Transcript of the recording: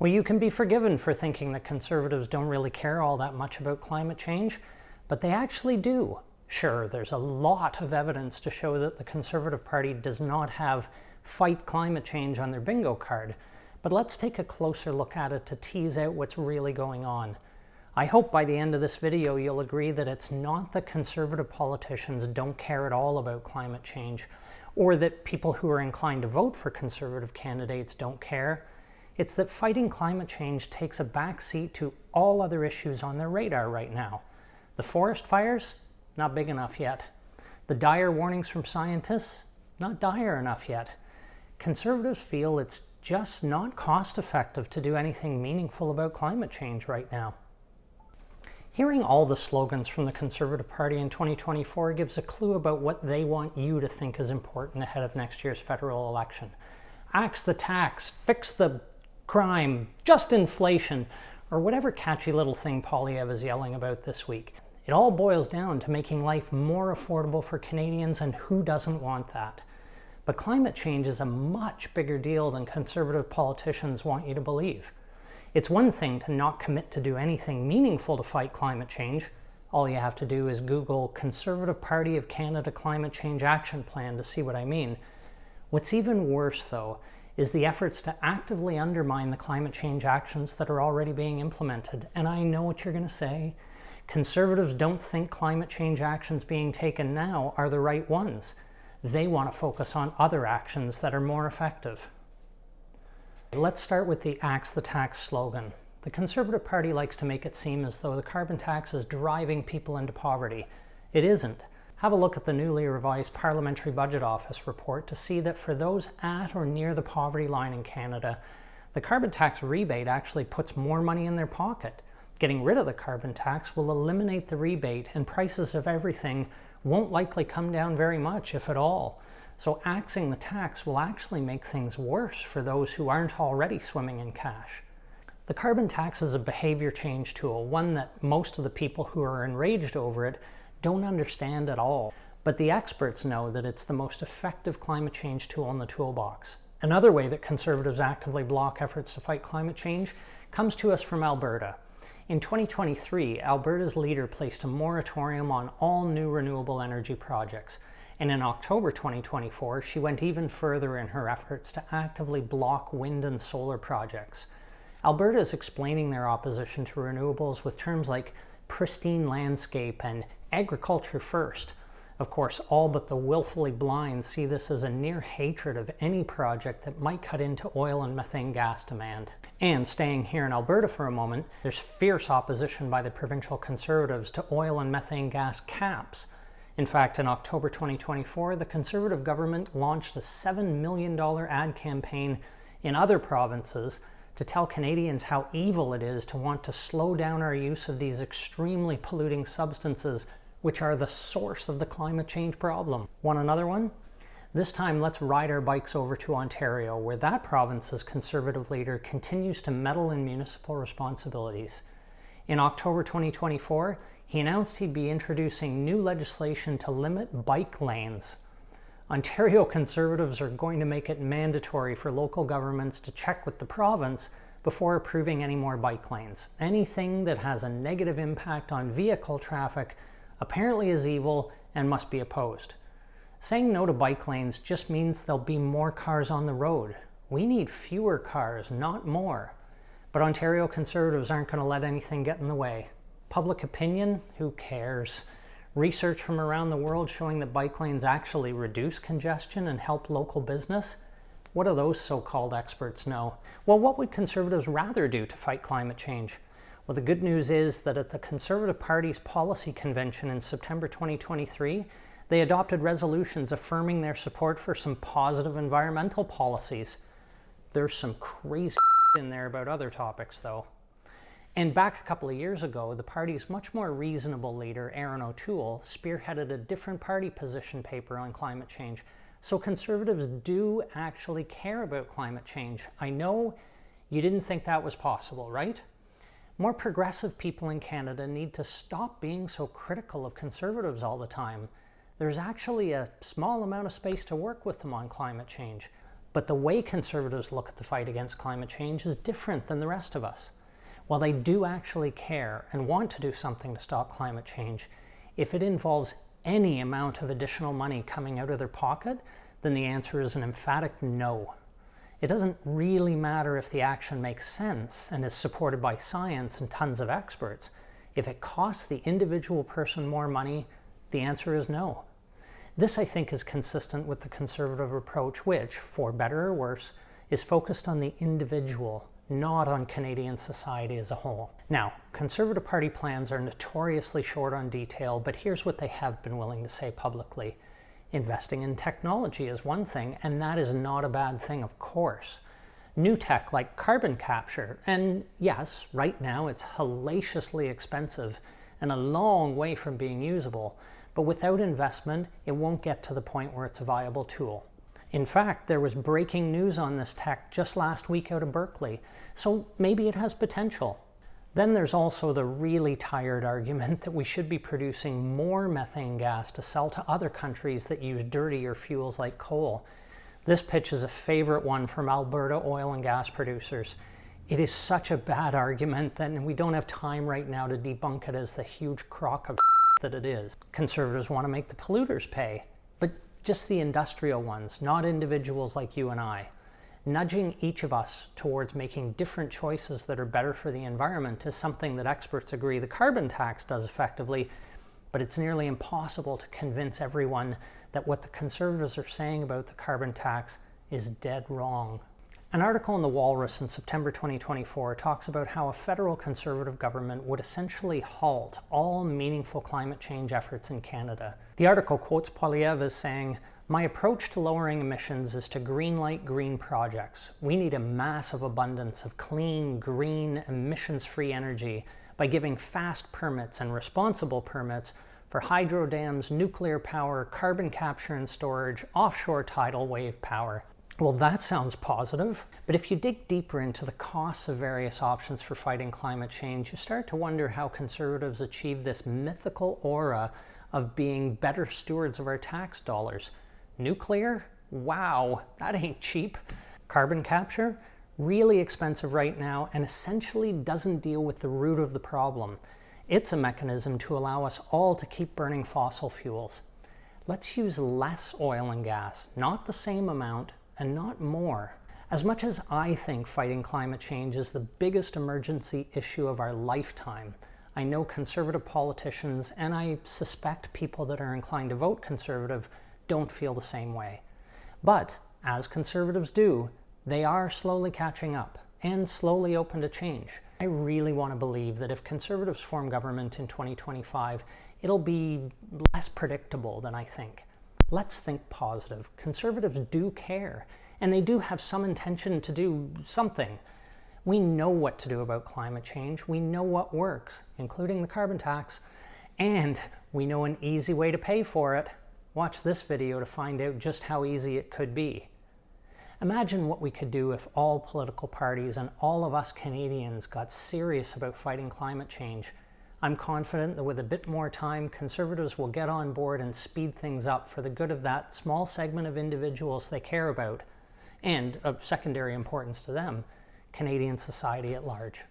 Well, you can be forgiven for thinking that conservatives don't really care all that much about climate change, but they actually do. Sure, there's a lot of evidence to show that the Conservative Party does not have fight climate change on their bingo card, but let's take a closer look at it to tease out what's really going on. I hope by the end of this video you'll agree that it's not that conservative politicians don't care at all about climate change, or that people who are inclined to vote for conservative candidates don't care. It's that fighting climate change takes a backseat to all other issues on their radar right now. The forest fires? Not big enough yet. The dire warnings from scientists? Not dire enough yet. Conservatives feel it's just not cost effective to do anything meaningful about climate change right now. Hearing all the slogans from the Conservative Party in 2024 gives a clue about what they want you to think is important ahead of next year's federal election. Axe the tax, fix the crime, just inflation, or whatever catchy little thing Polyev is yelling about this week. It all boils down to making life more affordable for Canadians, and who doesn't want that? But climate change is a much bigger deal than conservative politicians want you to believe. It's one thing to not commit to do anything meaningful to fight climate change. All you have to do is Google Conservative Party of Canada Climate Change Action Plan to see what I mean. What's even worse, though, is the efforts to actively undermine the climate change actions that are already being implemented. And I know what you're going to say. Conservatives don't think climate change actions being taken now are the right ones. They want to focus on other actions that are more effective. Let's start with the Axe the Tax slogan. The Conservative Party likes to make it seem as though the carbon tax is driving people into poverty. It isn't. Have a look at the newly revised Parliamentary Budget Office report to see that for those at or near the poverty line in Canada, the carbon tax rebate actually puts more money in their pocket. Getting rid of the carbon tax will eliminate the rebate, and prices of everything won't likely come down very much, if at all. So axing the tax will actually make things worse for those who aren't already swimming in cash. The carbon tax is a behavior change tool, one that most of the people who are enraged over it don't understand at all. But the experts know that it's the most effective climate change tool in the toolbox. Another way that conservatives actively block efforts to fight climate change comes to us from Alberta. In 2023, Alberta's leader placed a moratorium on all new renewable energy projects. And in October 2024, she went even further in her efforts to actively block wind and solar projects. Alberta is explaining their opposition to renewables with terms like pristine landscape and agriculture first. Of course, all but the willfully blind see this as a near hatred of any project that might cut into oil and methane gas demand. And staying here in Alberta for a moment, there's fierce opposition by the provincial Conservatives to oil and methane gas caps. In fact, in October 2024, the Conservative government launched a $7 million ad campaign in other provinces to tell Canadians how evil it is to want to slow down our use of these extremely polluting substances, which are the source of the climate change problem. Want another one? This time, let's ride our bikes over to Ontario, where that province's Conservative leader continues to meddle in municipal responsibilities. In October 2024, he announced he'd be introducing new legislation to limit bike lanes. Ontario Conservatives are going to make it mandatory for local governments to check with the province before approving any more bike lanes. Anything that has a negative impact on vehicle traffic apparently is evil and must be opposed. Saying no to bike lanes just means there'll be more cars on the road. We need fewer cars, not more. But Ontario Conservatives aren't going to let anything get in the way. Public opinion? Who cares? Research from around the world showing that bike lanes actually reduce congestion and help local business? What do those so-called experts know? Well, what would Conservatives rather do to fight climate change? Well, the good news is that at the Conservative Party's policy convention in September 2023, they adopted resolutions affirming their support for some positive environmental policies. There's some crazy in there about other topics, though. And back a couple of years ago, the party's much more reasonable leader, Erin O'Toole, spearheaded a different party position paper on climate change. So Conservatives do actually care about climate change. I know you didn't think that was possible, right? More progressive people in Canada need to stop being so critical of Conservatives all the time. There's actually a small amount of space to work with them on climate change. But the way Conservatives look at the fight against climate change is different than the rest of us. While they do actually care and want to do something to stop climate change, if it involves any amount of additional money coming out of their pocket, then the answer is an emphatic no. It doesn't really matter if the action makes sense and is supported by science and tons of experts. If it costs the individual person more money, the answer is no. This, I think, is consistent with the Conservative approach, which, for better or worse, is focused on the individual, not on Canadian society as a whole. Now, Conservative Party plans are notoriously short on detail, but here's what they have been willing to say publicly. Investing in technology is one thing, and that is not a bad thing, of course. New tech like carbon capture, and yes, right now it's hellaciously expensive and a long way from being usable, but without investment, it won't get to the point where it's a viable tool. In fact, there was breaking news on this tech just last week out of Berkeley, so maybe it has potential. Then there's also the really tired argument that we should be producing more methane gas to sell to other countries that use dirtier fuels like coal. This pitch is a favorite one from Alberta oil and gas producers. It is such a bad argument that we don't have time right now to debunk it as the huge crock of that it is. Conservatives want to make the polluters pay, but just the industrial ones, not individuals like you and I. Nudging each of us towards making different choices that are better for the environment is something that experts agree the carbon tax does effectively, but it's nearly impossible to convince everyone that what the Conservatives are saying about the carbon tax is dead wrong. An article in The Walrus in September 2024 talks about how a federal Conservative government would essentially halt all meaningful climate change efforts in Canada. The article quotes Poilievre as saying, "My approach to lowering emissions is to greenlight green projects. We need a massive abundance of clean, green, emissions-free energy by giving fast permits and responsible permits for hydro dams, nuclear power, carbon capture and storage, offshore tidal wave power." Well, that sounds positive, but if you dig deeper into the costs of various options for fighting climate change, you start to wonder how Conservatives achieve this mythical aura of being better stewards of our tax dollars. Nuclear? Wow, that ain't cheap. Carbon capture? Really expensive right now and essentially doesn't deal with the root of the problem. It's a mechanism to allow us all to keep burning fossil fuels. Let's use less oil and gas, not the same amount, and not more. As much as I think fighting climate change is the biggest emergency issue of our lifetime, I know Conservative politicians, and I suspect people that are inclined to vote Conservative, don't feel the same way. But, as Conservatives do, they are slowly catching up, and slowly open to change. I really want to believe that if Conservatives form government in 2025, it'll be less predictable than I think. Let's think positive. Conservatives do care, and they do have some intention to do something. We know what to do about climate change. We know what works, including the carbon tax, and we know an easy way to pay for it. Watch this video to find out just how easy it could be. Imagine what we could do if all political parties and all of us Canadians got serious about fighting climate change. I'm confident that with a bit more time, Conservatives will get on board and speed things up for the good of that small segment of individuals they care about, and of secondary importance to them, Canadian society at large.